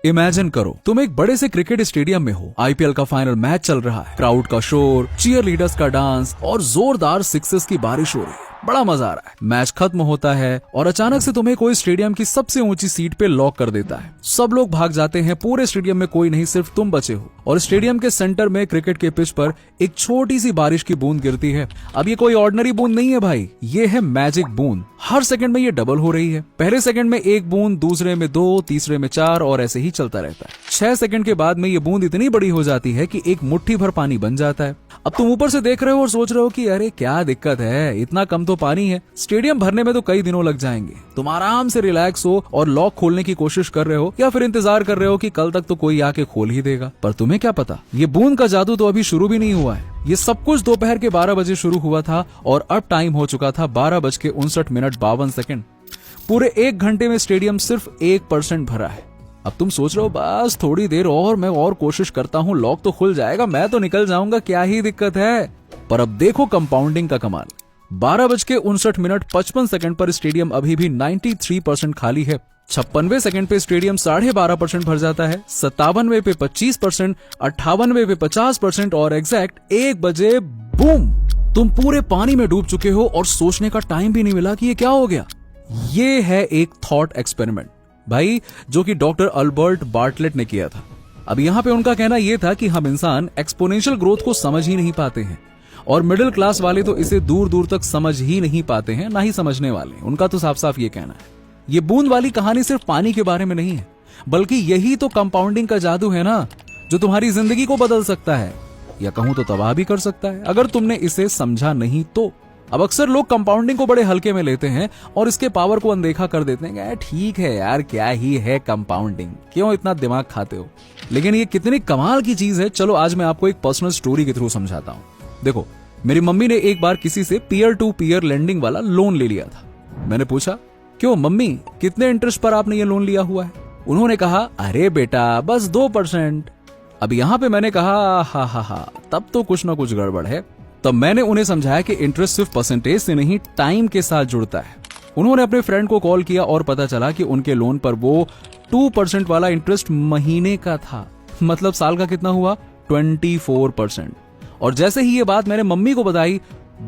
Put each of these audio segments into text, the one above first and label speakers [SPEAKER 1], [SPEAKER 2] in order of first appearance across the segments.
[SPEAKER 1] Imagine करो तुम एक बड़े से क्रिकेट स्टेडियम में हो, आईपीएल का फाइनल मैच चल रहा है, क्राउड का शोर, चीयर लीडर्स का डांस और जोरदार सिक्सेस की बारिश हो रही है। बड़ा मजा आ रहा है। मैच खत्म होता है और अचानक से तुम्हें कोई स्टेडियम की सबसे ऊंची सीट पे लॉक कर देता है। सब लोग भाग जाते हैं, पूरे स्टेडियम में कोई नहीं, सिर्फ तुम बचे हो। और स्टेडियम के सेंटर में क्रिकेट के पिच पर एक छोटी सी बारिश की बूंद गिरती है। अब ये कोई ऑर्डिनरी बूंद नहीं है भाई, ये है मैजिक बूंद। हर सेकंड में ये डबल हो रही है। पहले सेकंड में एक बूंद, दूसरे में 2, तीसरे में 4 और ऐसे ही चलता रहता है। 6 सेकंड के बाद में ये बूंद इतनी बड़ी हो जाती है कि एक मुट्ठी भर पानी बन जाता है। अब तुम ऊपर से देख रहे हो और सोच रहे हो कि अरे क्या दिक्कत है, इतना कम तो पानी है, स्टेडियम भरने में तो कई दिनों लग जाएंगे। तुम आराम से रिलैक्स हो और लॉक खोलने की कोशिश कर रहे हो या फिर इंतजार कर रहे हो कि कल तक तो कोई आके खोल ही देगा। पर तुम्हें क्या पता, ये बूंद का जादू तो अभी शुरू भी नहीं हुआ है। ये सब कुछ दोपहर के 12 बजे शुरू हुआ था और अब टाइम हो चुका था 12:59 पूरे 1 घंटे में स्टेडियम सिर्फ 1% भरा है। अब तुम सोच रहे हो बस थोड़ी देर और, मैं और कोशिश करता हूँ, लॉक तो खुल जाएगा, मैं तो निकल जाऊंगा, क्या ही दिक्कत है। पर अब देखो कंपाउंडिंग का कमाल। 12:59 पर स्टेडियम अभी भी 93% खाली है। 56वें सेकंड पे स्टेडियम 12.5% भर जाता है, 57वें पे 25%, 58वें पे 50% और एग्जैक्ट 1 बजे बूम, तुम पूरे पानी में डूब चुके हो और सोचने का टाइम भी नहीं मिला कि ये क्या हो गया। ये है एक थॉट एक्सपेरिमेंट भाई, जो कि डॉक्टर अल्बर्ट बार्टलेट ने किया था। अब यहाँ पे उनका कहना यह था कि हम इंसान एक्सपोनेंशियल ग्रोथ को समझ ही नहीं पाते हैं और मिडिल क्लास वाले तो इसे दूर दूर तक समझ ही नहीं पाते हैं, ना ही समझने वाले। उनका तो साफ साफ ये कहना है। ये बूंद वाली कहानी सिर्फ पानी के बारे में नहीं है, बल्कि यही तो कंपाउंडिंग का जादू है ना, जो तुम्हारी जिंदगी को बदल सकता है या कहूं तो तबाह भी कर सकता है, अगर तुमने इसे समझा नहीं तो। अब अक्सर लोग कंपाउंडिंग को बड़े हल्के में लेते हैं और इसके पावर को अनदेखा कर देते हैं। ठीक है यार, क्या ही है कंपाउंडिंग, क्यों इतना दिमाग खाते हो। लेकिन ये कितनी कमाल की चीज है, चलो आज मैं आपको एक पर्सनल स्टोरी के थ्रू समझाता हूँ। देखो, मेरी मम्मी ने एक बार किसी से पीयर टू पीयर लेंडिंग वाला लोन ले लिया था। मैंने पूछा, क्यों मम्मी, कितने इंटरेस्ट पर आपने ये लोन लिया हुआ है? उन्होंने कहा, अरे बेटा बस 2%। अब यहाँ पे मैंने कहा हा, तब तो कुछ ना कुछ गड़बड़ है। तब मैंने उन्हें समझाया कि इंटरेस्ट सिर्फ परसेंटेज से नहीं, टाइम के साथ जुड़ता है। उन्होंने अपने फ्रेंड को कॉल किया और पता चला कि उनके लोन पर वो 2% वाला इंटरेस्ट महीने का था। मतलब साल का कितना हुआ? 24%। और जैसे ही ये बात मैंने मम्मी को बताई,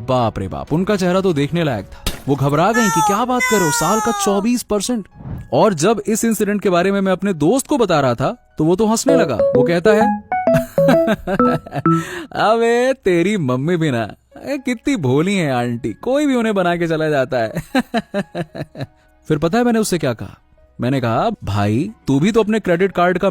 [SPEAKER 1] बाप रे बाप, उनका चेहरा तो देखने लायक था। वो घबरा गई कि क्या बात करो, साल का 24%। और जब इस इंसिडेंट के बारे में मैं अपने दोस्त को बता रहा था तो वो तो हंसने लगा। वो कहता है अबे तेरी मम्मी भी ना, कितनी भोली है आंटी, कोई भी उन्हें बना के चला जाता है। फिर पता है मैंने उससे क्या कहा? मैंने कहा, भाई तू भी तो अपने क्रेडिट कार्ड का